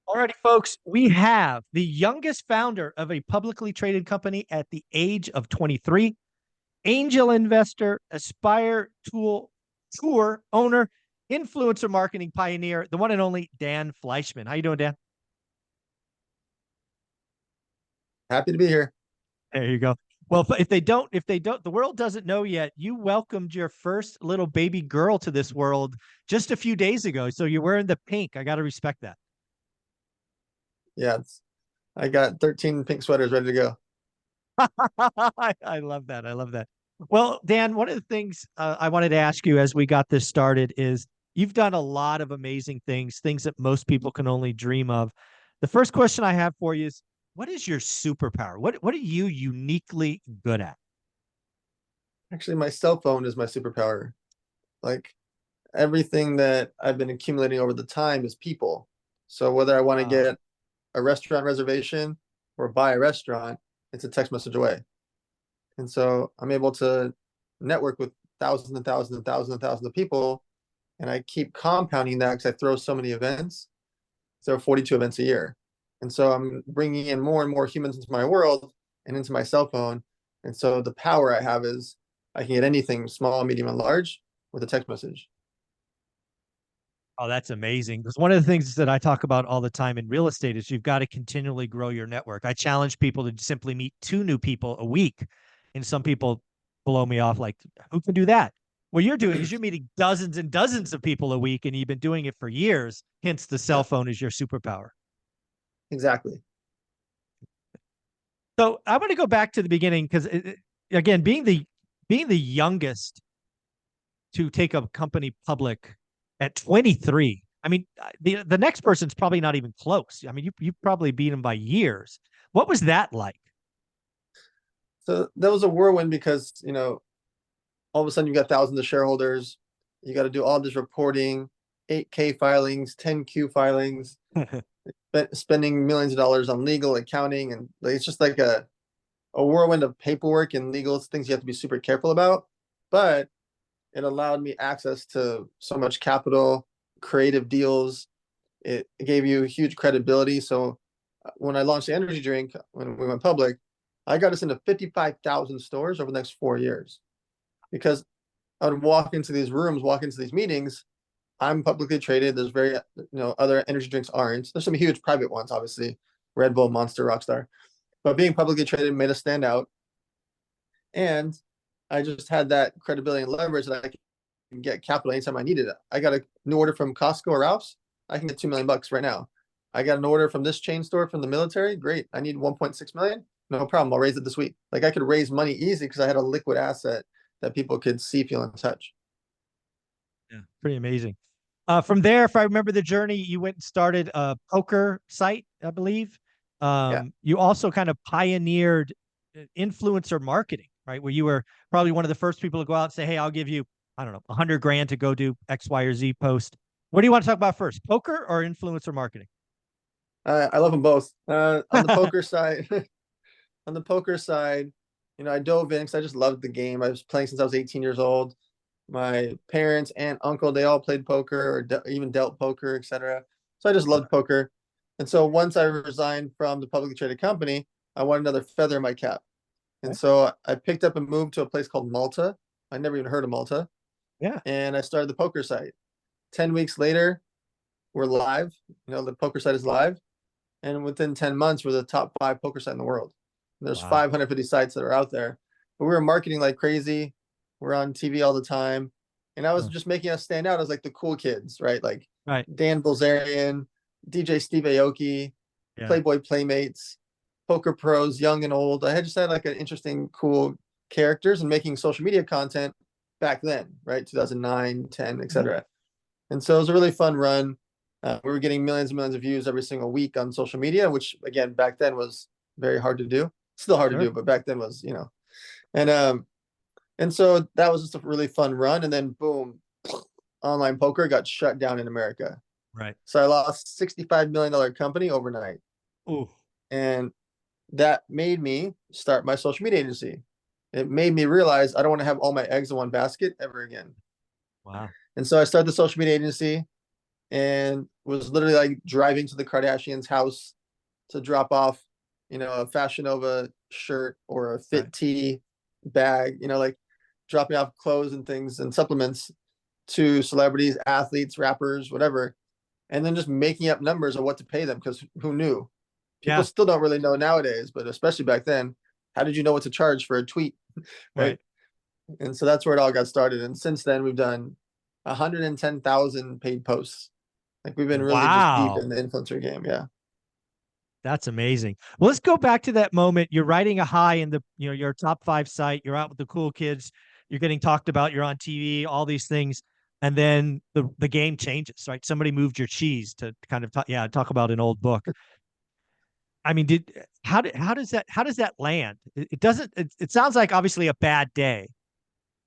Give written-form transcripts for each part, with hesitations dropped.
Alrighty, folks, we have the youngest founder of a publicly traded company at the age of 23, angel investor, Aspire tour owner, influencer marketing pioneer, the one and only Dan Fleyshman. How you doing, Dan? Happy to be here. There you go. Well, if they don't, the world doesn't know yet. You welcomed your first little baby girl to this world just a few days ago. So you're wearing the pink. I got to respect that. Yeah, I got 13 pink sweaters ready to go. I love that. I love that. Well, Dan, one of the things I wanted to ask you as we got this started is you've done a lot of amazing things, things that most people can only dream of. The first question I have for you is, what is your superpower? What are you uniquely good at? Actually, my cell phone is my superpower. Like everything that I've been accumulating over the time is people. So whether I want to Uh, get a restaurant reservation or buy a restaurant, it's a text message away. And so I'm able to network with thousands and thousands and thousands and thousands of people. And I keep compounding that because I throw so many events. There are 42 events a year. And so I'm bringing in more and more humans into my world and into my cell phone. And so the power I have is I can get anything small, medium, and large with a text message. oh, that's amazing. Because one of the things that I talk about all the time in real estate is you've got to continually grow your network. I challenge people to simply meet two new people a week. And some people blow me off like, who can do that? What you're doing is you're meeting dozens and dozens of people a week, and you've been doing it for years. Hence, the cell Yeah, phone is your superpower. exactly. So I want to go back to the beginning because, again, being the youngest to take a company public at 23. I mean, the next person's probably not even close. I mean, you probably beat him by years. What was that like? So that was a whirlwind because, all of a sudden you got thousands of shareholders. You got to do all this reporting, 8K filings, 10Q filings, spending millions of dollars on legal accounting. And like, it's just like a whirlwind of paperwork and legal things you have to be super careful about. But it allowed me access to so much capital, creative deals. It gave you huge credibility. So when I launched the energy drink, when we went public, I got us into 55,000 stores over the next 4 years because I would walk into these rooms, walk into these meetings. I'm publicly traded. There's other energy drinks aren't. There's some huge private ones, obviously, Red Bull, Monster, Rockstar. But being publicly traded made us stand out. And I just had that credibility and leverage that I can get capital anytime I needed it. I got a new order from Costco or Ralph's. I can get 2 million bucks right now. I got an order from this chain store from the military. Great. I need 1.6 million. No problem. I'll raise it this week. Like I could raise money easy because I had a liquid asset that people could see, feel, and touch. Yeah, pretty amazing. From there, if I remember the journey, you went and started a poker site, I believe. Yeah. You also kind of pioneered influencer marketing, right? Where you were probably one of the first people to go out and say, "Hey, I'll give you, I don't know, 100 grand to go do X, Y, or Z post." What do you want to talk about first, poker or influencer marketing? I love them both. On the poker side, on the poker side, I dove in because I just loved the game. I was playing since I was 18 years old. My parents, aunt, uncle, they all played poker or even dealt poker, etc. So I just loved poker. And so once I resigned from the publicly traded company, I wanted another feather in my cap. And Okay. so I picked up and moved to a place called Malta. I never even heard of Malta. Yeah. And I started the poker site. 10 weeks later, we're live. The poker site is live. And within 10 months, we're the top 5 poker site in the world. And there's Wow. 550 sites that are out there. But we were marketing like crazy. We're on TV all the time. And I was Huh. just making us stand out as like the cool kids, right? Like Right. Dan Bilzerian, DJ Steve Aoki, Yeah. Playboy Playmates, Poker Pros, young and old. I had just had like an interesting, cool characters and making social media content back then, right? 2009, 10, Mhm. etc. And so it was a really fun run. We were getting millions and millions of views every single week on social media, which again back then was very hard to do. Still hard to Sure. do, but back then was. And so that was just a really fun run. And then boom, online poker got shut down in America. Right. So I lost $65 million company overnight. Ooh. And that made me start my social media agency. It made me realize I don't want to have all my eggs in one basket ever again. Wow. And so I started the social media agency. and was literally like driving to the Kardashians' house to drop off, a Fashion Nova shirt or a Right. Fit Tee bag, like dropping off clothes and things and supplements to celebrities, athletes, rappers, whatever, and then just making up numbers of what to pay them because who knew? People Yeah. still don't really know nowadays, but especially back then, how did you know what to charge for a tweet, right? Right. And so that's where it all got started. And since then, we've done 110,000 paid posts. Like we've been really just deep Wow. in the influencer game. Yeah. That's amazing. Well, let's go back to that moment. You're riding a high in your top 5 site. You're out with the cool kids. You're getting talked about. You're on TV, all these things. And then the game changes, right? Somebody moved your cheese to kind of talk about an old book. I mean, how does that land? It doesn't, it sounds like obviously a bad day,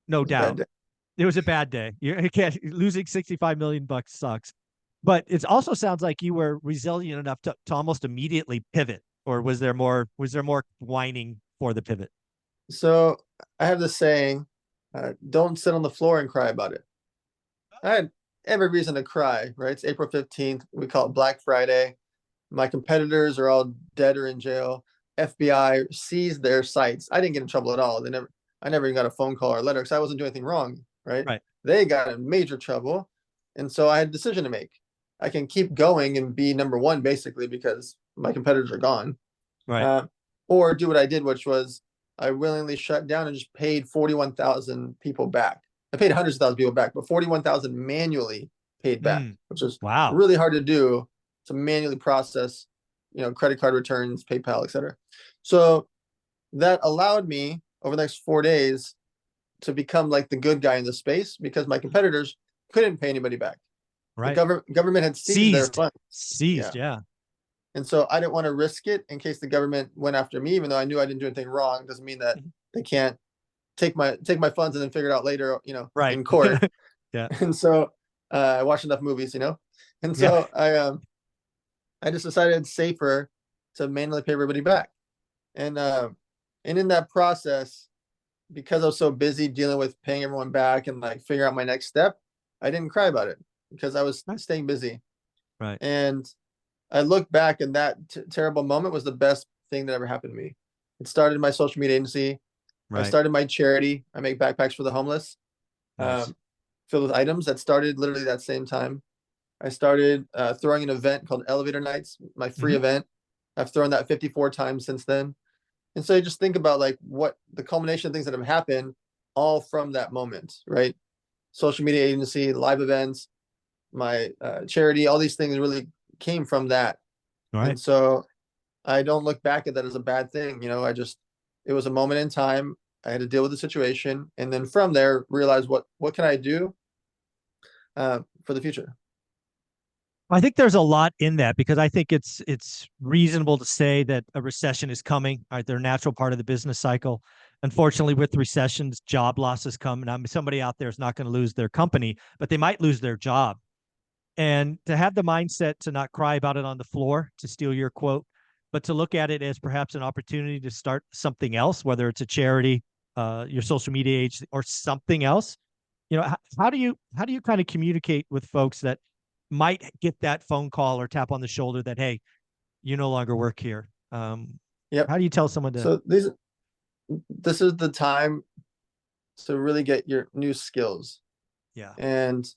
no It was a bad doubt. day. It was a bad day. You can't losing 65 million bucks sucks. But it also sounds like you were resilient enough to almost immediately pivot, or was there more whining for the pivot? So I have this saying, don't sit on the floor and cry about it. I had every reason to cry, right? It's April 15th. We call it Black Friday. My competitors are all dead or in jail. FBI seized their sites. I didn't get in trouble at all. I never even got a phone call or a letter because I wasn't doing anything wrong, right? Right. They got in major trouble. And so I had a decision to make. I can keep going and be number one basically because my competitors are gone. Right. Uh, or do what I did, which was I willingly shut down and just paid 41,000 people back. I paid hundreds of thousands of people back, but 41,000 manually paid back, Mm, which is wow. really hard to do to manually process, credit card returns, PayPal, etc. So that allowed me over the next 4 days to become like the good guy in the space because my competitors couldn't pay anybody back. The Right. government had seized their Seized. funds. Yeah. Seized. Yeah. And so I didn't want to risk it in case the government went after me, even though I knew I didn't do anything wrong. Doesn't mean that Mhm. they can't take my funds and then figure it out later, Right. in court. Yeah. And so I watched enough movies, and Yeah. so I just decided it's safer to manually pay everybody back. And in that process, because I was so busy dealing with paying everyone back and like figure out my next step, I didn't cry about it because I was Right. staying busy. Right. And I look back and that terrible moment was the best thing that ever happened to me. It started my social media agency. I Right. started my charity. I make backpacks for the homeless, Nice. um, filled with items. That started literally that same time. I started throwing an event called Elevator Nights, my free Hmm. event. I've thrown that 54 times since then. And so you just think about like what the culmination of things that have happened all from that moment, right? Social media agency, live events, my charity, all these things really came from that. All And right. so I don't look back at that as a bad thing. It was a moment in time. I had to deal with the situation. And then from there, realize what can I do for the future? I think there's a lot in that because I think it's reasonable to say that a recession is coming. Right, they're a natural part of the business cycle. Unfortunately, with recessions, job losses come, and somebody out there is not going to lose their company, but they might lose their job. And to have the mindset to not cry about it on the floor, to steal your quote, but to look at it as perhaps an opportunity to start something else, whether it's a charity, your social media age, or something else. How do you kind of communicate with folks that might get that phone call or tap on the shoulder that, hey, you no longer work here? Yep. How do you tell someone to? So this is the time to really get your new skills. Yeah. And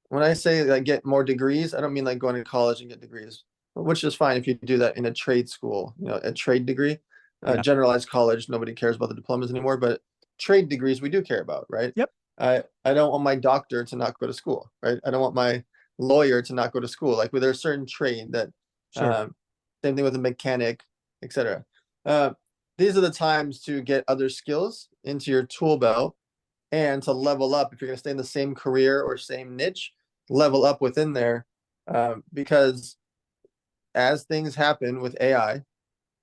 when I say like get more degrees, I don't mean like going to college and get degrees, which is fine if you do that in a trade school, a trade degree. Yeah. Generalized college, nobody cares about the diplomas anymore, but trade degrees we do care about, right? Yep. I don't want my doctor to not go to school, right? I don't want my lawyer to not go to school. Like, there's a certain trade that, Sure. um, same thing with a mechanic, etc. Uh, these are the times to get other skills into your tool belt and to level up if you're going to stay in the same career or same niche, level up within there, because as things happen with AI,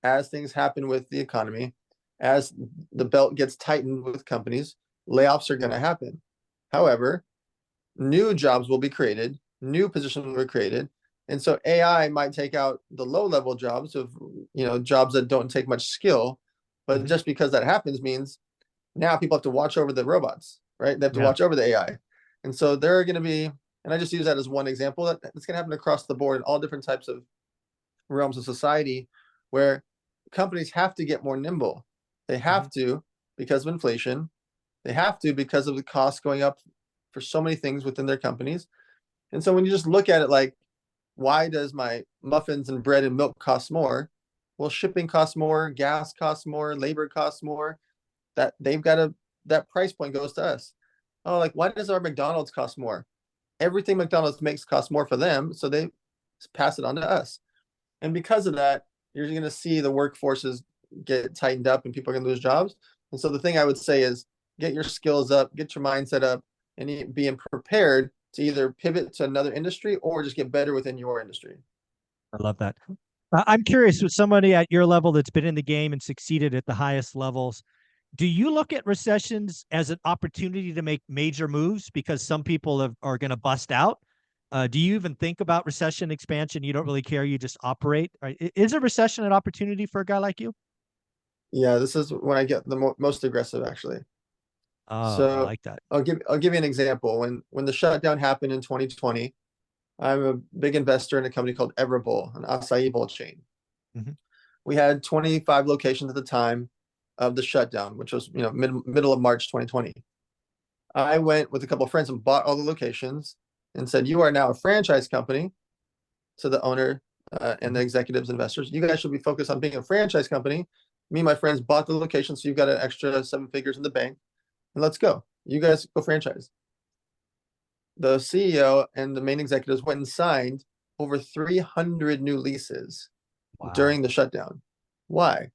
as things happen with the economy, as the belt gets tightened with companies, layoffs are going to happen. However, new jobs will be created, new positions will be created. And so AI might take out the low level jobs of, jobs that don't take much skill. But Hmm. just because that happens means now people have to watch over the robots, right? They have to Yeah. watch over the AI. And so there are going to be And I just use that as one example. That's going to happen across the board in all different types of realms of society, where companies have to get more nimble. They have to because of inflation. They have to because of the costs going up for so many things within their companies. And so when you just look at it like, why does my muffins and bread and milk cost more? Well, shipping costs more, gas costs more, labor costs more. That price point goes to us. Oh, like, why does our McDonald's cost more? Everything McDonald's makes costs more for them, so they pass it on to us. And because of that, you're going to see the workforces get tightened up and people are going to lose jobs. And so the thing I would say is get your skills up, get your mindset up, and being prepared to either pivot to another industry or just get better within your industry. I love that. I'm curious, with somebody at your level that's been in the game and succeeded at the highest levels, do you look at recessions as an opportunity to make major moves because some people are going to bust out? Do you even think about recession expansion? You don't really care. You just operate. Is a recession an opportunity for a guy like you? Yeah, this is when I get the most aggressive, actually. Oh, I So like that. I'll give you an example. When the shutdown happened in 2020, I'm a big investor in a company called Everbowl, an acai bowl chain. Mm-hmm. We had 25 locations at the time of the shutdown, which was middle of March 2020. I went with a couple of friends and bought all the locations and said, "You are now a franchise company." To the owner and the executives, investors, you guys should be focused on being a franchise company. Me and my friends bought the location, so you've got an extra 7 figures in the bank, and let's go. You guys go franchise. The CEO and the main executives went and signed over 300 new leases Wow. during the shutdown. Why?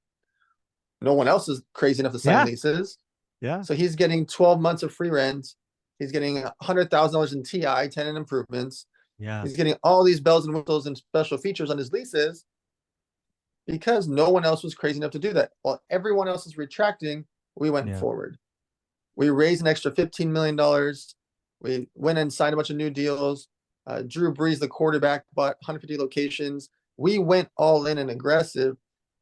No one else is crazy enough to sign Yeah. leases. Yeah. So he's getting 12 months of free rent. He's getting $100,000 in TI, tenant improvements. Yeah. He's getting all these bells and whistles and special features on his leases because no one else was crazy enough to do that. While everyone else is retracting, we went Yeah. forward. We raised an extra $15 million. We went and signed a bunch of new deals. Drew Brees, the quarterback, bought 150 locations. We went all in and aggressive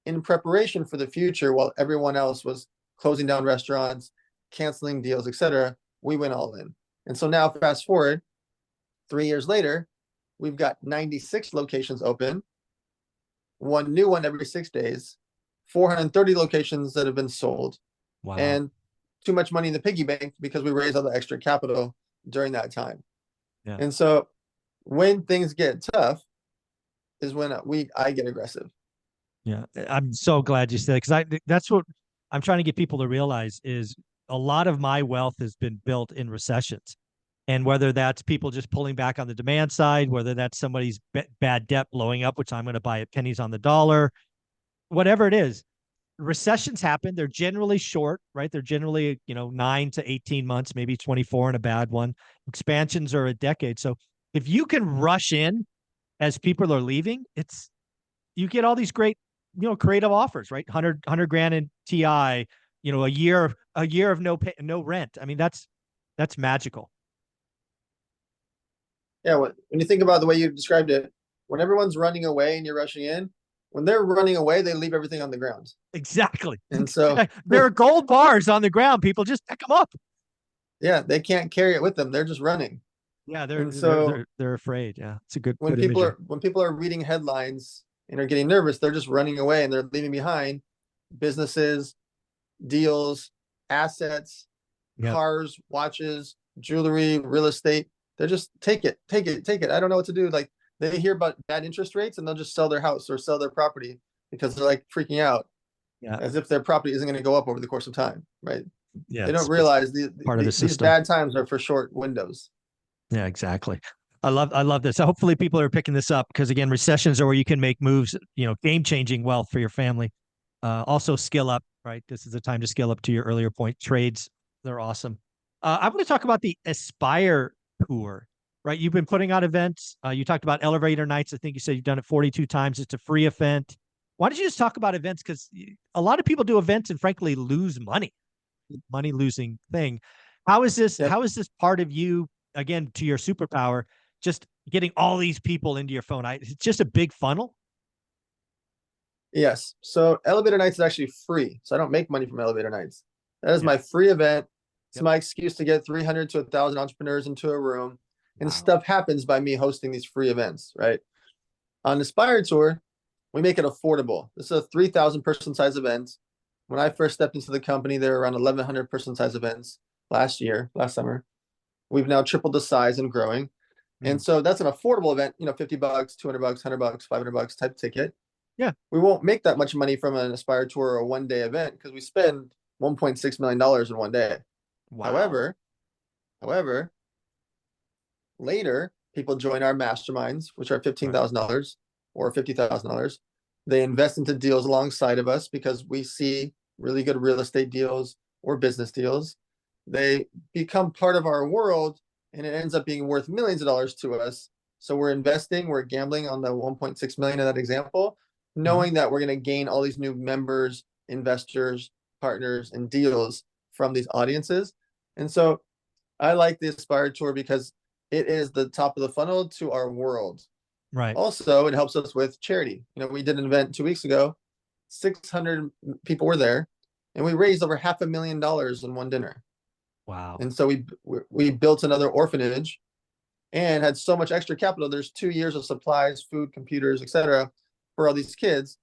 in preparation for the future while everyone else was closing down restaurants, canceling deals, etc. We went all in. And so now, fast forward 3 years later, we've got 96 locations open, one new one every 6 days, 430 locations that have been sold, Wow. and too much money in the piggy bank because we raised all the extra capital during that time. Yeah. And so when things get tough is when I get aggressive. Yeah. I'm so glad you said it, because that's what I'm trying to get people to realize is a lot of my wealth has been built in recessions. And whether that's people just pulling back on the demand side, whether that's somebody's bad debt blowing up, which I'm going to buy at pennies on the dollar, whatever it is, recessions happen. They're generally short, right? They're generally, 9 to 18 months, maybe 24 in a bad one. Expansions are a decade. So if you can rush in as people are leaving, you get all these great, creative offers, right? 100 grand in TI, a year of no rent. I mean, that's magical. Yeah, when you think about the way you described it, when everyone's running away and you're rushing in, when they're running away, they leave everything on the ground. Exactly. And so, There are gold bars on the ground. People just pick them up. yeah, they can't carry it with them. They're just running. Yeah, they're And they're so they're they're afraid. Yeah, it's a good when good people imagery. are when people are reading headlines and are getting nervous, they're just running away and they're leaving behind businesses, deals, assets, Yeah, cars, watches, jewelry, real estate. They're just take it, take it, take it. I don't know what to do. Like they hear about bad interest rates and they'll just sell their house or sell their property because they're like freaking out yeah, as if their property isn't going to go up over the course of time, right? yeah. They don't It's realize part of the these system. bad times are for short windows. Yeah, exactly. I love this. Hopefully, people are picking this up because again, recessions are where you can make moves. Game changing wealth for your family. Also, skill up. Right, this is the time to skill up. To your earlier point, trades, they're awesome. I want to talk about the Aspire tour. Right, you've been putting on events. You talked about elevator nights. I think you said you've done it 42 times. It's a free event. Why don't you just talk about events? Because a lot of people do events and frankly lose money losing thing. How is this? Yep. How is this part of you again to your superpower? Just getting all these people into your phone. It's just a big funnel. Yes. So elevator nights is actually free. So I don't make money from elevator nights. That is Yeah. my free event. It's Yep. my excuse to get 300 to 1,000 entrepreneurs into a room And Wow. stuff happens by me hosting these free events, right? On Aspire Tour, we make it affordable. This is a 3,000 person size event. When I first stepped into the company, there were around 1,100 person size events last summer. We've now tripled the size and growing. Mm. And so that's an affordable event, $50, $200, $100, $500 type ticket. Yeah. We won't make that much money from an Aspire Tour or a 1 day event because we spend $1.6 million in 1 day. Wow. However, later people join our masterminds, which are Right. $15,000 or $50,000. They invest into deals alongside of us because we see really good real estate deals or business deals. They become part of our world and it ends up being worth millions of dollars to us. So we're gambling on the 1.6 million in that example, Mhm. knowing that we're going to gain all these new members, investors, partners, and deals from these audiences. And so I like the Aspire Tour because it is the top of the funnel to our world. Right. Also, it helps us with charity. We did an event 2 weeks ago, 600 people were there, and we raised over $500,000 in one dinner. Wow. And so we built another orphanage and had so much extra capital. There's 2 years of supplies, food, computers, etc., for all these kids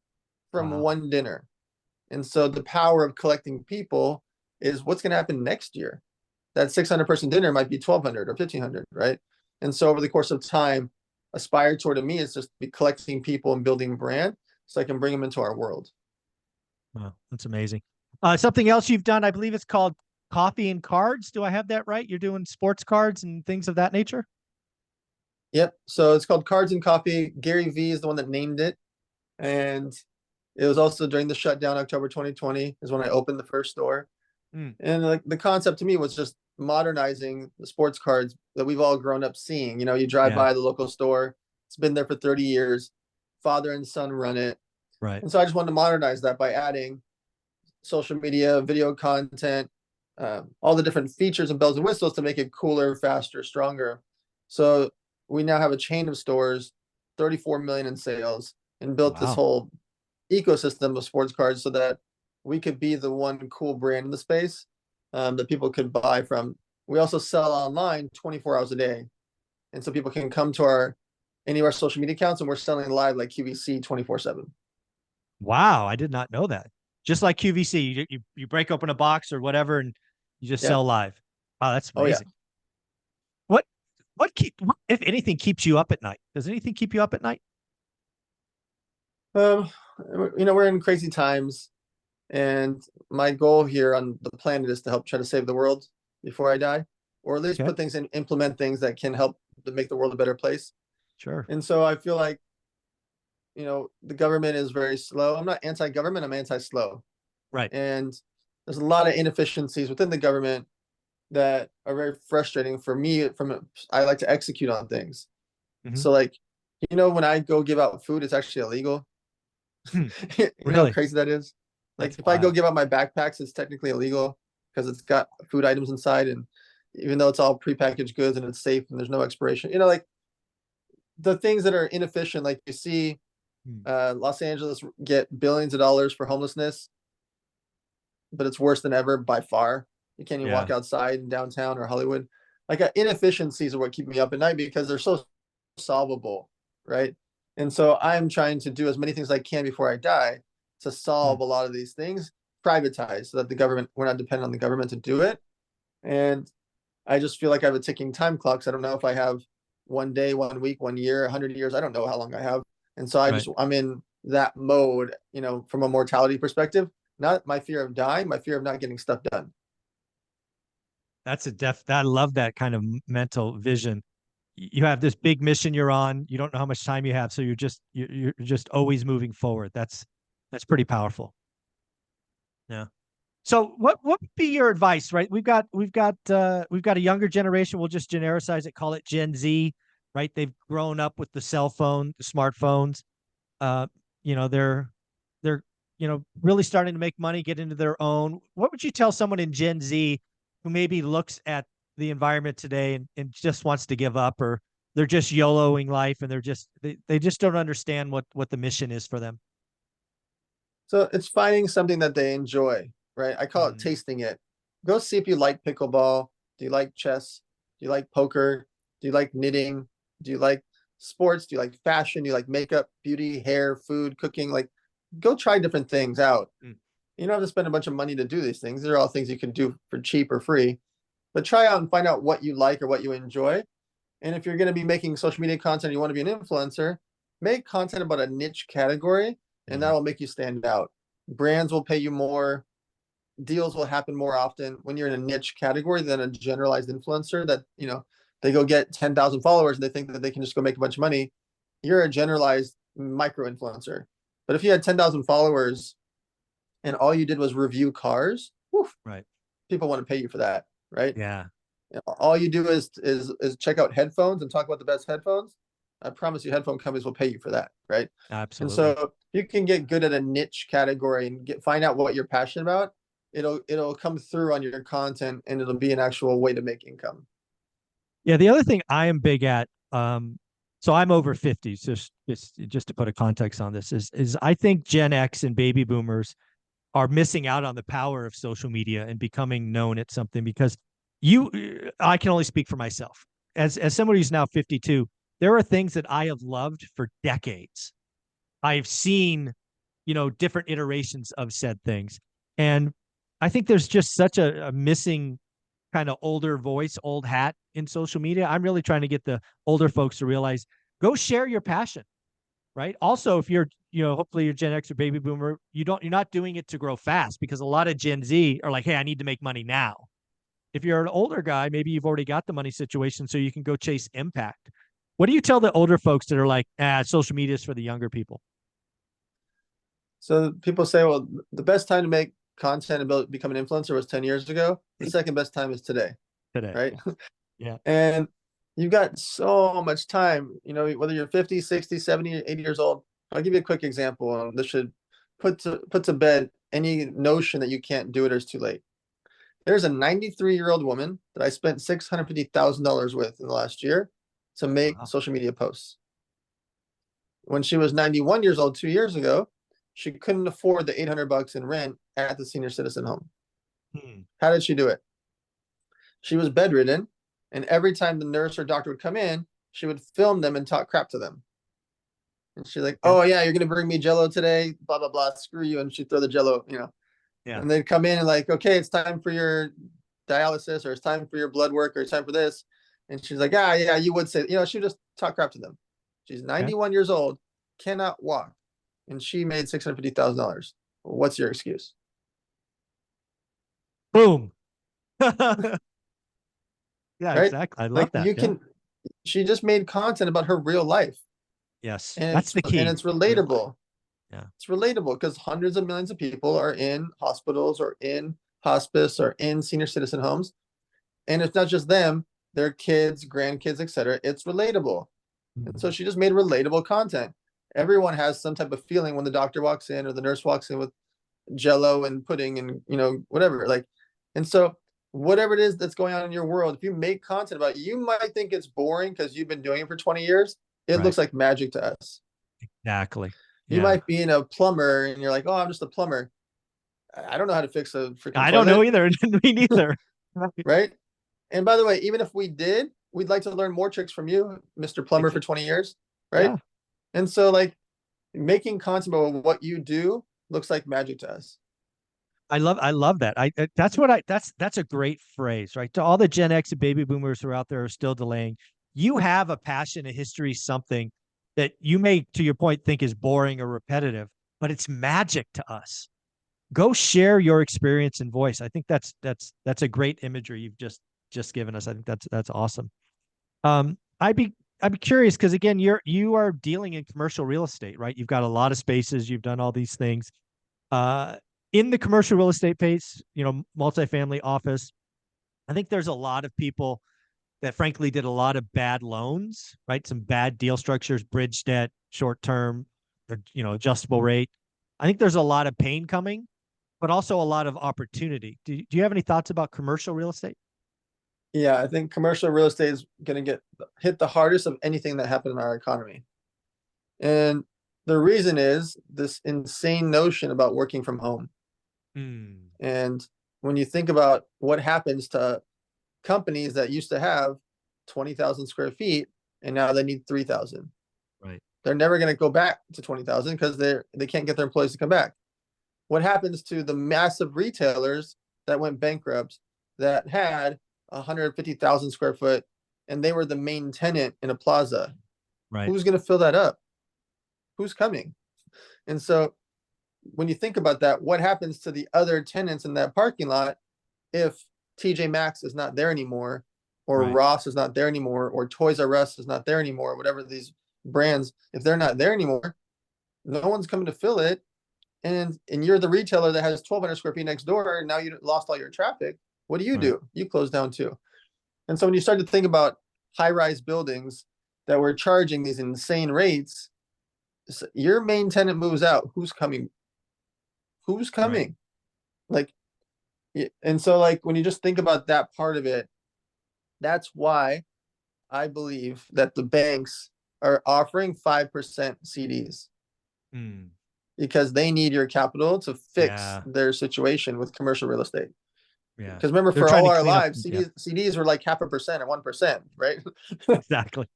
from Wow. one dinner. And so the power of collecting people is what's going to happen next year. That 600 person dinner might be 1,200 or 1,500, right? And so over the course of time, Aspire Tour to me is just be collecting people and building brand so I can bring them into our world. Wow. That's amazing. Something else you've done, I believe it's called coffee and cards. Do I have that right? You're doing sports cards and things of that nature? Yep. So it's called Cards and Coffee. Gary Vee is the one that named it. And it was also during the shutdown, October 2020 is when I opened the first store. Mm. And like the concept to me was just modernizing the sports cards that we've all grown up seeing. You drive Yeah. by the local store, it's been there for 30 years. Father and son run it. Right. And so I just wanted to modernize that by adding social media, video content, all the different features and bells and whistles to make it cooler, faster, stronger. So we now have a chain of stores, 34 million in sales, and built this Wow. whole ecosystem of sports cards so that we could be the one cool brand in the space that people could buy from. We also sell online 24 hours a day. And so people can come to any of our social media accounts and we're selling live like QVC 24/7. Wow. I did not know that. Just like QVC, you break open a box or whatever and you just Yeah. sell live. Wow, that's Oh yeah. amazing. What what, if anything, keeps you up at night? Does anything keep you up at night? Um, we're in crazy times. And my goal here on the planet is to help try to save the world before I die, or at least Okay. implement things that can help to make the world a better place. Sure. And so I feel like, the government is very slow. I'm not anti-government, I'm anti-slow. Right. And there's a lot of inefficiencies within the government that are very frustrating for me I like to execute on things. Hmm. So like, when I go give out food, it's actually illegal. Hmm. You know how Really? crazy that is? Like That's if I go wild. give out my backpacks, it's technically illegal because it's got food items inside, and even though it's all prepackaged goods and it's safe and there's no expiration, like the things that are inefficient, like you see Hmm. Los Angeles get billions of dollars for homelessness, but it's worse than ever by far. You can't even Yeah. walk outside in downtown or Hollywood. Like inefficiencies are what keep me up at night because they're so solvable, right? And so I'm trying to do as many things as I can before I die to Hmm. solve a lot of these things, privatize so that we're not dependent on the government to do it. And I just feel like I have a ticking time clock. So I don't know if I have 1 day, 1 week, 1 year, 100 years. I don't know how long I have. And so Right. I'm in that mode, from a mortality perspective, not my fear of dying, my fear of not getting stuff done. That's a I love that kind of mental vision. You have this big mission you're on. You don't know how much time you have, so you're just always moving forward. That's pretty powerful. Yeah. So what would be your advice, right? We've got a younger generation, we'll just genericize it, call it Gen Z, right? They've grown up with the cell phone, the smartphones. Uh, they're really starting to make money, get into their own. What would you tell someone in Gen Z who maybe looks at the environment today and just wants to give up, or they're just YOLOing life and they just don't understand what the mission is for them? So it's finding something that they enjoy, right? I call it Mm. tasting it. Go see if you like pickleball. Do you like chess? Do you like poker? Do you like knitting? Do you like sports? Do you like fashion? Do you like makeup, beauty, hair, food, cooking? Like, go try different things out. Mm. You don't have to spend a bunch of money to do these things. They're all things you can do for cheap or free. But try out and find out what you like or what you enjoy. And if you're going to be making social media content, you want to be an influencer, make content about a niche category, and Mhm. that will make you stand out. Brands will pay you more. Deals will happen more often when you're in a niche category than a generalized influencer that, they go get 10,000 followers and they think that they can just go make a bunch of money. You're a generalized micro influencer. But if you had 10,000 followers and all you did was review cars, woof, Right. people want to pay you for that, right? Yeah. All you do is check out headphones and talk about the best headphones. I promise you, headphone companies will pay you for that, right? And Absolutely. so you can get good at a niche category and find out what you're passionate about. It'll come through on your content, and it'll be an actual way to make income. Yeah. The other thing I am big at, so I'm over 50, just to put a context on this, is I think Gen X and baby boomers are missing out on the power of social media and becoming known at something because I can only speak for myself. As somebody who's now 52, there are things that I have loved for decades. I've seen, different iterations of said things. And I think there's just such a missing kind of older voice, old hat in social media. I'm really trying to get the older folks to realize, go share your passion, right? Also, if you're, hopefully you're Gen X or baby boomer, you're not doing it to grow fast, because a lot of Gen Z are like, hey, I need to make money now. If you're an older guy, maybe you've already got the money situation so you can go chase impact. What do you tell the older folks that are like, social media is for the younger people? So people say, well, the best time to make content about become an influencer was 10 years ago. The second best time is today, Today. right? Yeah. And you've got so much time, whether you're 50, 60, 70, 80 years old. I'll give you a quick example. This should put to bed any notion that you can't do it or it's too late. There's a 93-year-old woman that I spent $650,000 with in the last year to make Wow. social media posts. When she was 91 years old 2 years ago, she couldn't afford the $800 in rent at the senior citizen home. Hmm. How did she do it? She was bedridden, and every time the nurse or doctor would come in, she would film them and talk crap to them. And she's like, Okay. "Oh yeah, you're gonna bring me Jello today, blah blah blah. Screw you!" And she'd throw the Jello. Yeah. And they'd come in and like, "Okay, it's time for your dialysis, or it's time for your blood work, or it's time for this." And she's like, "Ah, yeah, you would say," she'd just talk crap to them. She's Okay. 91 years old, cannot walk, and she made $650,000. What's your excuse? Boom. Yeah, Right? exactly. I love Like that. you Yeah. can. She just made content about her real life, Yes. and That's it's the and key. it's Real life. relatable. Yeah. It's relatable because hundreds of millions of people are in hospitals or in hospice or in senior citizen homes, and it's not just them; their kids, grandkids, etc. It's relatable, and so Mhm. she just made relatable content. Everyone has some type of feeling when the doctor walks in or the nurse walks in with Jello and pudding and whatever. Like, and so whatever it is that's going on in your world, if you make content about it, you might think it's boring because you've been doing it for 20 years. It Right. looks like magic to us. Exactly. You Yeah. might be in a plumber and you're like, oh, I'm just a plumber. I don't know how to fix a freaking I don't know toilet, either. Me neither. Right. right? And by the way, even if we did, we'd like to learn more tricks from you, Mr. Plumber, for 20 years, right? Yeah. And so, like, making content about what you do looks like magic to us. I love that. That's a great phrase, right? To all the Gen X and baby boomers who are out there are still delaying, you have a passion, a history, something that you may, to your point, think is boring or repetitive, but it's magic to us. Go share your experience and voice. I think that's a great imagery you've just given us. I think that's awesome. I'd be curious because again, you are dealing in commercial real estate, right? You've got a lot of spaces, you've done all these things. Uh, in the commercial real estate space, multifamily office, I think there's a lot of people that frankly did a lot of bad loans, right? Some bad deal structures, bridge debt, short term, adjustable rate. I think there's a lot of pain coming, but also a lot of opportunity. Do you have any thoughts about commercial real estate? Yeah, I think commercial real estate is going to get hit the hardest of anything that happened in our economy. And the reason is this insane notion about working from home. Mm, And when you think about what happens to companies that used to have 20,000 square feet, and now they need 3,000. Right. They're never going to go back to 20,000 because they can't get their employees to come back. What happens to the massive retailers that went bankrupt that had 150,000 square foot and they were the main tenant in a plaza? Right. Who's going to fill that up? Who's coming? And so when you think about that, what happens to the other tenants in that parking lot if TJ Maxx is not there anymore, or Right. Ross is not there anymore, or Toys R Us is not there anymore, whatever these brands, if they're not there anymore, no one's coming to fill it. And you're the retailer that has 1,200 square feet next door, and now you lost all your traffic. What do? Right. You close down too. And so when you start to think about high-rise buildings that were charging these insane rates, your main tenant moves out. Who's coming? Who's coming? Like, and so like when you just think about that part of it, that's why I believe that the banks are offering 5% CDs Mm. because they need your capital to fix Yeah. their situation with commercial real estate. Yeah. Because remember, They're for trying all to our clean up. lives, Yeah. CDs were like 0.5% or 1%, right? Exactly.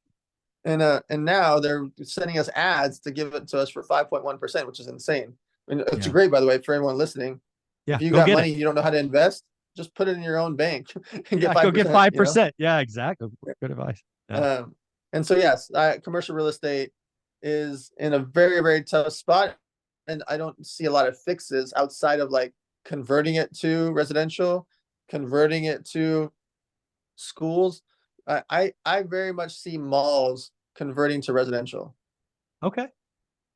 And now they're sending us ads to give it to us for 5.1%, which is insane. And it's Yeah. great, by the way, for everyone listening. Yeah. If you Go got get money it. you don't know how to invest, just put it in your own bank and Yeah. get Go get 5%. 5%. Yeah. Exactly. Good advice. Yeah. And so yes, commercial real estate is in a very, very tough spot, and I don't see a lot of fixes outside of like converting it to residential, converting it to schools. I very much see malls converting to residential. Okay.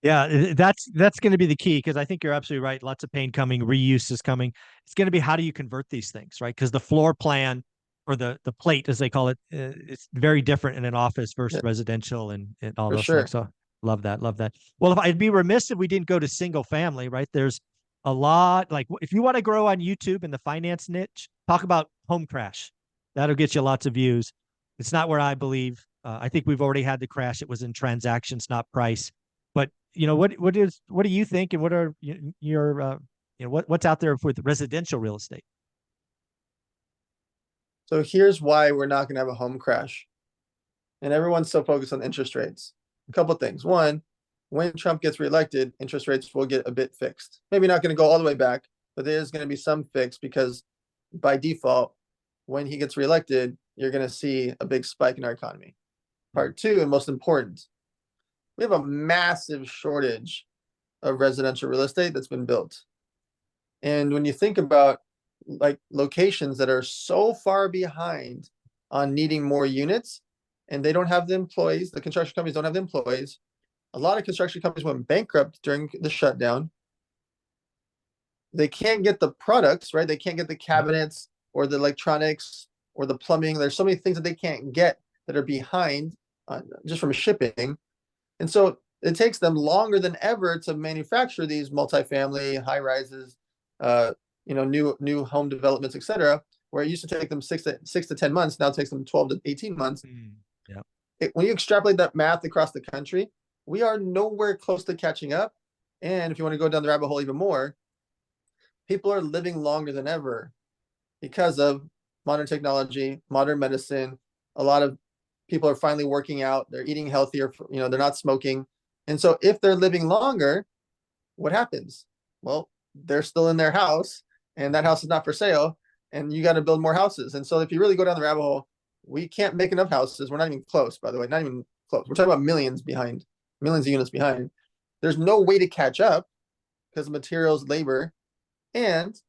Yeah, that's going to be the key, because I think you're absolutely right. Lots of pain coming, reuse is coming. It's going to be, how do you convert these things, right? Because the floor plan, or the plate, as they call it, it's very different in an office versus Yeah, residential, and all for those things. sure. So love that, love that. Well, if I'd be remiss if we didn't go to single family, right? There's a lot, like if you want to grow on YouTube in the finance niche, talk about home crash. That'll get you lots of views. It's not where I believe. I think we've already had the crash. It was in transactions, not price. But what do you think, and what are your what's out there with residential real estate? So here's why we're not going to have a home crash. And everyone's so focused on interest rates. A couple of things. One, when Trump gets reelected, interest rates will get a bit fixed. Maybe not going to go all the way back, but there's going to be some fix because by default, when he gets reelected, you're going to see a big spike in our economy. Part two, and most important, we have a massive shortage of residential real estate that's been built. And when you think about like locations that are so far behind on needing more units, and they don't have the employees, the construction companies don't have the employees. A lot of construction companies went bankrupt during the shutdown. They can't get the products, right? They can't get the cabinets or the electronics or the plumbing. There's so many things that they can't get that are behind just from shipping. And so it takes them longer than ever to manufacture these multifamily high rises, new home developments, etc. Where it used to take them 6 to 10 months, now it takes them 12 to 18 months. Yeah. When you extrapolate that math across the country, we are nowhere close to catching up. And if you want to go down the rabbit hole even more, people are living longer than ever because of modern technology, modern medicine. A lot of people are finally working out. They're eating healthier. They're not smoking. And so if they're living longer, what happens? Well, they're still in their house, and that house is not for sale, and you got to build more houses. And so if you really go down the rabbit hole, we can't make enough houses. We're not even close, by the way, not even close. We're talking about millions of units behind. There's no way to catch up because of materials, labor, and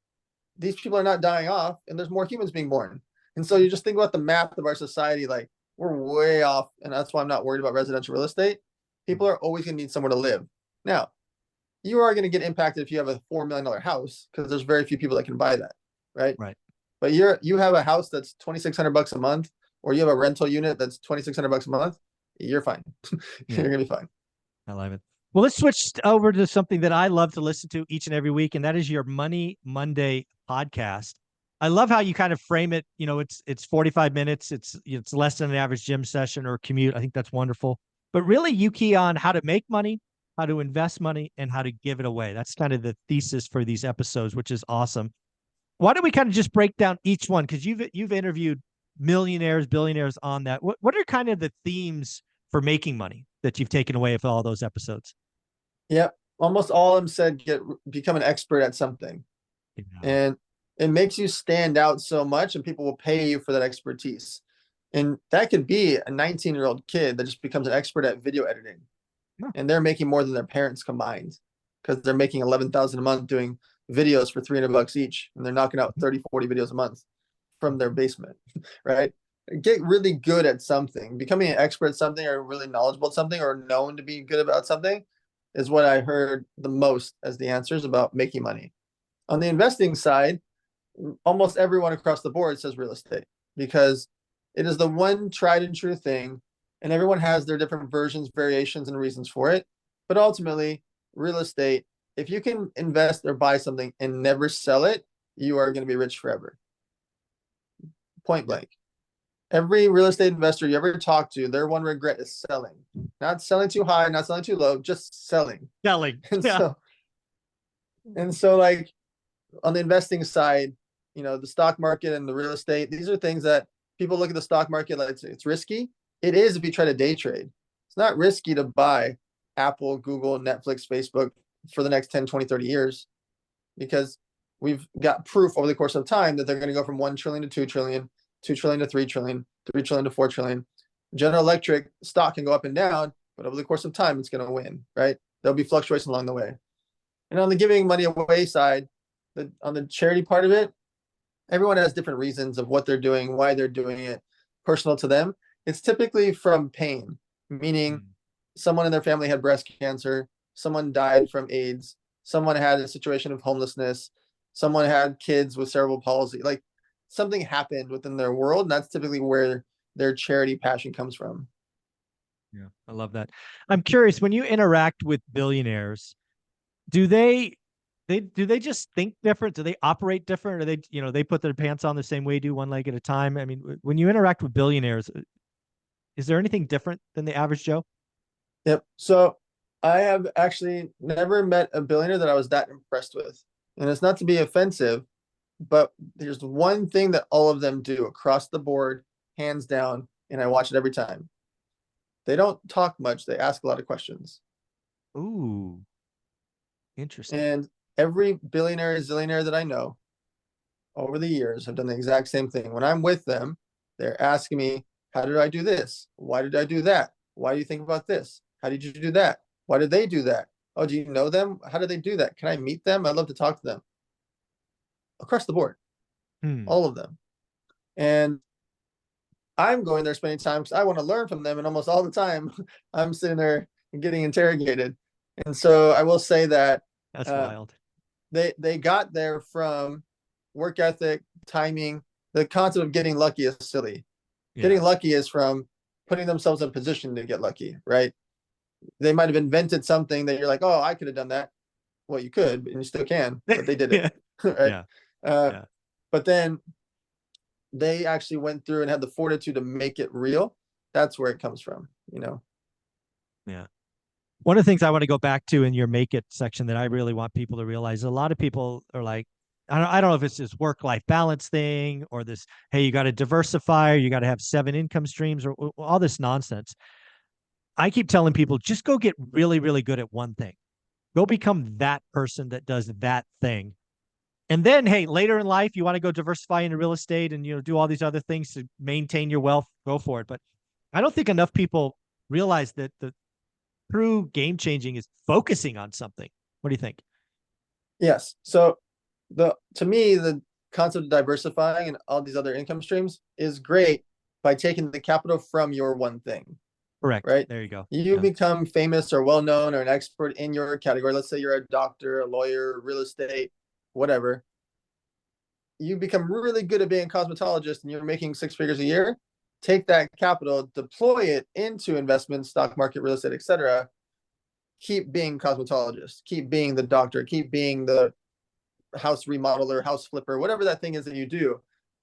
these people are not dying off, and there's more humans being born. And so you just think about the math of our society, like we're way off, and that's why I'm not worried about residential real estate. People are always going to need somewhere to live. Now, you are going to get impacted if you have a $4 million house because there's very few people that can buy that, right? Right. But you have a house that's $2,600 a month, or you have a rental unit that's $2,600 a month, you're fine. You're gonna be fine. I love it. Well, let's switch over to something that I love to listen to each and every week, and that is your Money Monday podcast. I love how you kind of frame it. It's 45 minutes. It's less than an average gym session or commute. I think that's wonderful. But really, you key on how to make money, how to invest money, and how to give it away. That's kind of the thesis for these episodes, which is awesome. Why don't we kind of just break down each one? Because you've interviewed millionaires, billionaires on that. What are kind of the themes for making money that you've taken away from all those episodes? Yep. Almost all of them said become an expert at something. Yeah. And it makes you stand out so much, and people will pay you for that expertise. And that could be a 19-year-old kid that just becomes an expert at video editing. Yeah. And they're making more than their parents combined because they're making 11,000 a month doing videos for $300 each. And they're knocking out 30, 40 videos a month from their basement, right? Get really good at something. Becoming an expert at something or really knowledgeable at something or known to be good about something is what I heard the most as the answers about making money. On the investing side, almost everyone across the board says real estate because it is the one tried and true thing, and everyone has their different versions, variations, and reasons for it. But ultimately, real estate, if you can invest or buy something and never sell it, you are going to be rich forever. Point blank. Every real estate investor you ever talk to, their one regret is selling. Not selling too high, not selling too low, just selling. Selling. And Yeah. so like on the investing side, the stock market and the real estate, these are things that people look at the stock market like it's risky. It is if you try to day trade. It's not risky to buy Apple, Google, Netflix, Facebook for the next 10, 20, 30 years because we've got proof over the course of time that they're going to go from 1 trillion to 2 trillion, 2 trillion to 3 trillion, 3 trillion to 4 trillion. General Electric stock can go up and down, but over the course of time, it's going to win, right? There'll be fluctuations along the way. And on the giving money away side, on the charity part of it, everyone has different reasons of what they're doing, why they're doing it, personal to them. It's typically from pain, meaning someone in their family had breast cancer, someone died from AIDS, someone had a situation of homelessness, someone had kids with cerebral palsy. Like something happened within their world, and that's typically where their charity passion comes from. Yeah, I love that. I'm curious, when you interact with billionaires, do they just think different? Do they operate different? Or they put their pants on the same way, do one leg at a time? I mean, when you interact with billionaires, is there anything different than the average Joe? Yep. So I have actually never met a billionaire that I was that impressed with. And it's not to be offensive, but there's one thing that all of them do across the board, hands down, and I watch it every time. They don't talk much, they ask a lot of questions. Ooh, interesting. And every billionaire, zillionaire that I know over the years have done the exact same thing. When I'm with them, they're asking me, how did I do this? Why did I do that? Why do you think about this? How did you do that? Why did they do that? Oh, do you know them? How did they do that? Can I meet them? I'd love to talk to them. Across the board, all of them. And I'm going there spending time because I want to learn from them. And almost all the time, I'm sitting there and getting interrogated. And so I will say that That's wild. They got there from work ethic, timing. The concept of getting lucky is silly. Yeah. Getting lucky is from putting themselves in position to get lucky, right? They might have invented something that you're like, oh, I could have done that. Well, you could, and you still can, but they did it, right? Yeah. But then they actually went through and had the fortitude to make it real. That's where it comes from, Yeah. One of the things I want to go back to in your make it section that I really want people to realize, a lot of people are like, I don't know if it's this work-life balance thing or this, hey, you got to diversify, or you got to have 7 income streams or all this nonsense. I keep telling people, just go get really, really good at one thing. Go become that person that does that thing. And then, hey, later in life, you want to go diversify into real estate and, do all these other things to maintain your wealth, go for it. But I don't think enough people realize that the true game changing is focusing on something. What do you think? Yes. So to me, the concept of diversifying and all these other income streams is great by taking the capital from your one thing. Correct. Right. There you go. You become famous or well known or an expert in your category. Let's say you're a doctor, a lawyer, real estate, whatever. You become really good at being a cosmetologist and you're making 6 figures a year. Take that capital, deploy it into investments, stock market, real estate, etc. Keep being cosmetologist, keep being the doctor, keep being the house remodeler, house flipper, whatever that thing is that you do.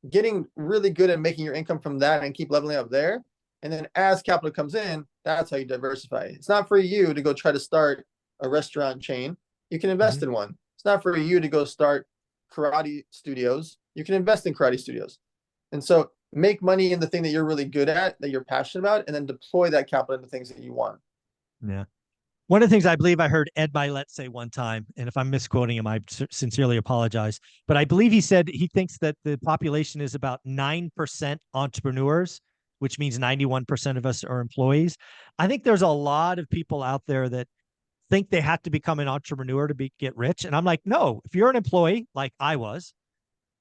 Getting really good at making your income from that and keep leveling up there. And then as capital comes in, that's how you diversify. It's not for you to go try to start a restaurant chain. You can invest in one. It's not for you to go start karate studios. You can invest in karate studios. And so make money in the thing that you're really good at, that you're passionate about, and then deploy that capital into things that you want. Yeah. One of the things I believe I heard Ed Milet say one time, and if I'm misquoting him, I sincerely apologize, but I believe he said he thinks that the population is about 9% entrepreneurs, which means 91% of us are employees. I think there's a lot of people out there that think they have to become an entrepreneur to get rich. And I'm like, no, if you're an employee like I was,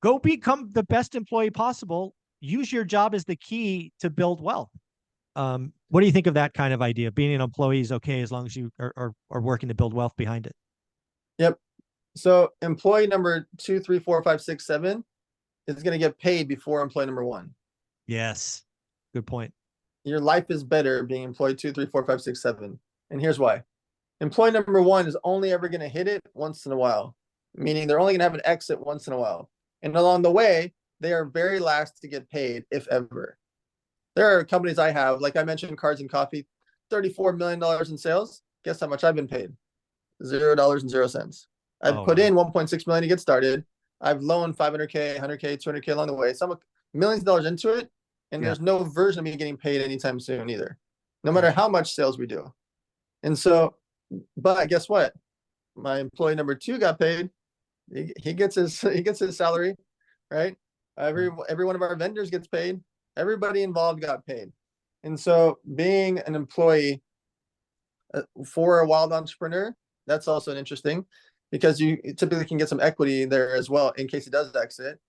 go become the best employee possible. Use your job as the key to build wealth. What do you think of that kind of idea? Being an employee is okay as long as you are working to build wealth behind it. Yep. So employee number 2, 3, 4, 5, 6, 7 is going to get paid before employee number 1. Yes. Good point. Your life is better being employee 2, 3, 4, 5, 6, 7. And here's why. Employee number 1 is only ever going to hit it once in a while, meaning they're only going to have an exit once in a while. And along the way, they are very last to get paid, if ever. There are companies I have, like I mentioned, Cards and Coffee, $34 million in sales. Guess how much I've been paid? $0.00. I've put in 1.6 million to get started. I've loaned 500K, 100K, 200K along the way. So I'm millions of dollars into it, and there's no version of me getting paid anytime soon either, no matter how much sales we do. And so, but guess what? My employee number 2 got paid. He gets his salary, right? Every one of our vendors gets paid. Everybody involved got paid. And so being an employee for a wild entrepreneur, that's also interesting, because you typically can get some equity there as well in case he does exit.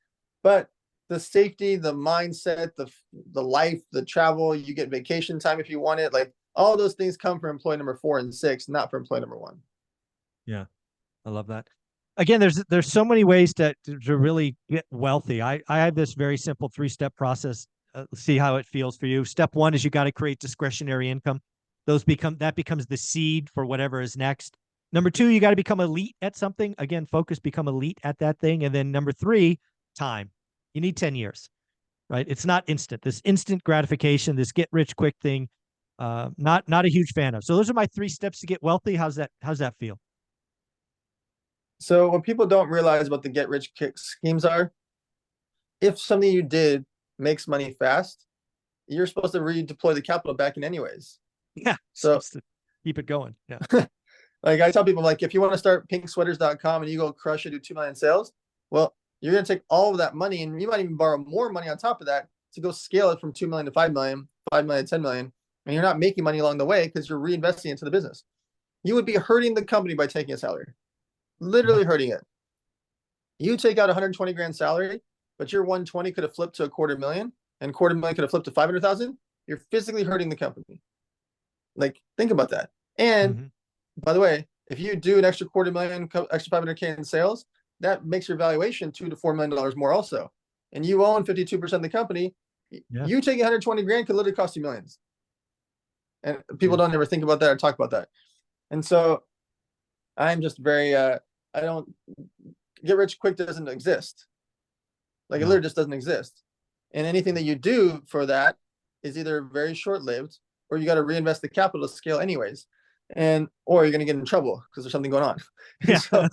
But the safety, the mindset, the life, the travel, you get vacation time if you want it, like all those things come from employee number 4 and 6, not for employee number 1. Yeah, I love that. Again, there's so many ways to really get wealthy. I have this very simple 3-step process. See how it feels for you. Step 1 is you got to create discretionary income. That becomes the seed for whatever is next. Number 2, you got to become elite at something. Again, focus, become elite at that thing. And then number 3, time. You need 10 years, right? It's not instant. This instant gratification, this get rich quick thing, not a huge fan of. So those are my 3 steps to get wealthy. How's that feel? So what people don't realize about the get rich quick schemes are, if something you did makes money fast, you're supposed to redeploy the capital back in anyways. Yeah. So to keep it going. Yeah. Like I tell people, like, if you want to start pinksweaters.com and you go crush it, do 2 million sales, well, you're going to take all of that money and you might even borrow more money on top of that to go scale it from 2 million to 5 million, 5 million to 10 million. And you're not making money along the way because you're reinvesting into the business. You would be hurting the company by taking a salary, literally hurting it. You take out 120 grand salary, but your 120 could have flipped to $250,000 and $250,000 could have flipped to 500,000. You're physically hurting the company. Like, think about that. And by the way, if you do an extra $250,000, extra 500K in sales, that makes your valuation $2 to $4 million more also. And you own 52% of the company. You taking 120 grand could literally cost you millions. And people don't ever think about that or talk about that. And so I'm just very, I don't, get rich quick doesn't exist. Like, it literally just doesn't exist. And anything that you do for that is either very short-lived, or you got to reinvest the capital to scale anyways. Or you're going to get in trouble because there's something going on. Yeah. So,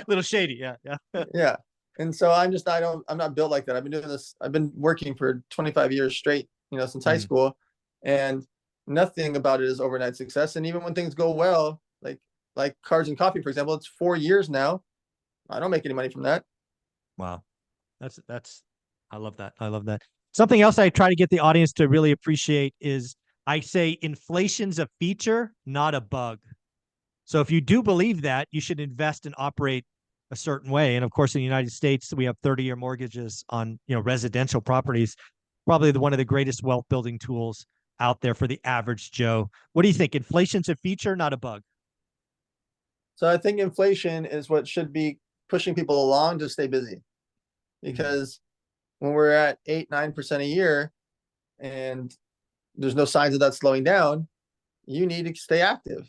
little shady. Yeah. Yeah. And so I'm not built like that. I've been doing this. I've been working for 25 years straight, since high school, and nothing about it is overnight success. And even when things go well, like Cards and Coffee, for example, it's 4 years now. I don't make any money from that. Wow. I love that. I love that. Something else I try to get the audience to really appreciate is I say inflation's a feature, not a bug. So if you do believe that, you should invest and operate a certain way. And of course, in the United States, we have 30-year mortgages on, residential properties, probably one of the greatest wealth building tools out there for the average Joe. What do you think? Inflation's a feature, not a bug? So I think inflation is what should be pushing people along to stay busy, because when we're at 8-9% a year and there's no signs of that slowing down, you need to stay active.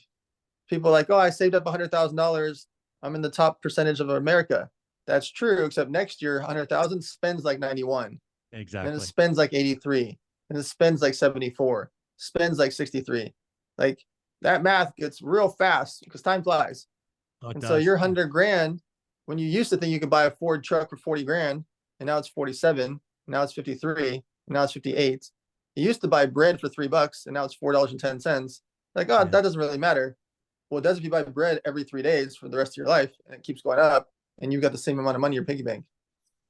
People are like, oh, I saved up $100,000. I'm in the top percentage of America. That's true, except next year, 100,000 spends like 91. Exactly. And it spends like 83. And it spends like 74. Spends like 63. Like, that math gets real fast because time flies. And so your 100 grand, when you used to think you could buy a Ford truck for 40 grand, and now it's 47, now it's 53, and now it's 58. You used to buy bread for $3 and now it's $4.10. Like, oh, Yeah. that doesn't really matter. Well, it does if you buy bread every 3 days for the rest of your life and it keeps going up and you've got the same amount of money in your piggy bank.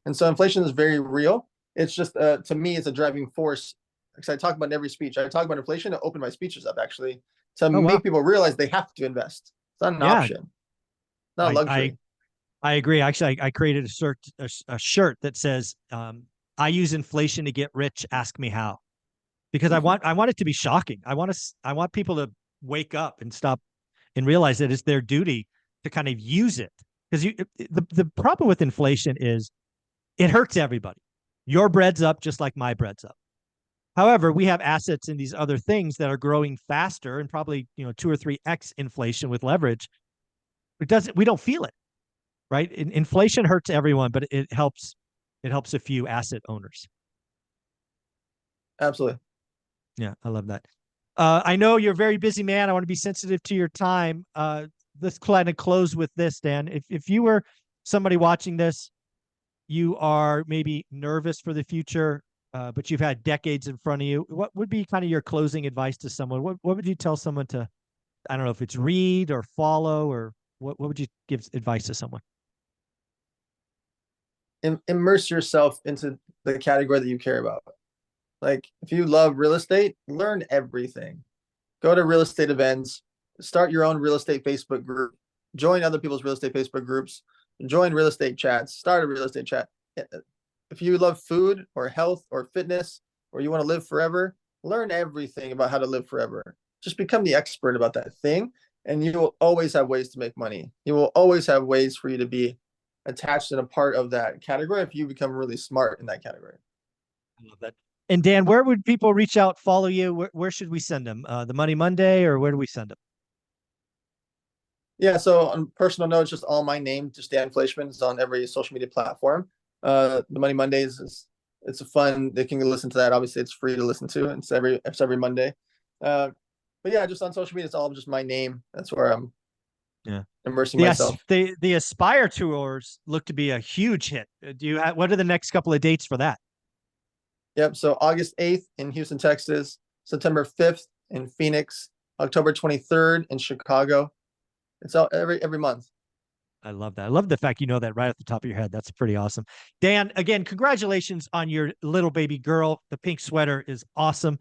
And so inflation is very real. It's just, to me, it's a driving force. Because I talk about in every speech. I talk about inflation to open my speeches up, actually, to Oh, wow. make people realize they have to invest. It's not an Yeah. option, not a I, I, luxury. I agree. Actually, I created a shirt that says, I use inflation to get rich. Ask me how, because I want it to be shocking. I want people to wake up and stop and realize that it's their duty to kind of use it. Because the problem with inflation is it hurts everybody. Your bread's up just like my bread's up. However, we have assets in these other things that are growing faster and probably 2 or 3x inflation with leverage. We don't feel it, right? Inflation hurts everyone, but it helps a few asset owners. Absolutely. Yeah, I love that. I know you're a very busy man. I want to be sensitive to your time. Let's kind of close with this, Dan. If you were somebody watching this, you are maybe nervous for the future, but you've had decades in front of you. What would be kind of your closing advice to someone? What would you tell someone to, I don't know if it's read or follow, or what would you give advice to someone? Immerse yourself into the category that you care about. Like, if you love real estate, learn everything. Go to real estate events, start your own real estate Facebook group, join other people's real estate Facebook groups, join real estate chats, start a real estate chat. If you love food or health or fitness, or you want to live forever, learn everything about how to live forever. Just become the expert about that thing, and you will always have ways to make money. You will always have ways for you to be attached and a part of that category if you become really smart in that category. I love that. And Dan, where would people reach out, follow you? Where should we send them? The Money Monday, or where do we send them? Yeah, so on personal notes, just all my name, just Dan Fleyshman, is on every social media platform. The Money Mondays it's a fun. They can listen to that. Obviously, it's free to listen to. It's every Monday. But yeah, just on social media, it's all just my name. That's where I'm Yeah. immersing Yes, myself. the Aspire tours look to be a huge hit. Do you have what are the next couple of dates for that? Yep. So August 8th in Houston, Texas, September 5th in Phoenix, October 23rd in Chicago. It's all every month. I love that. I love the fact you know that right off the top of your head. That's pretty awesome. Dan, again, congratulations on your little baby girl. The pink sweater is awesome.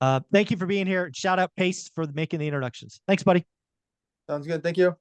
Thank you for being here. Shout out Pace for making the introductions. Thanks, buddy. Sounds good. Thank you.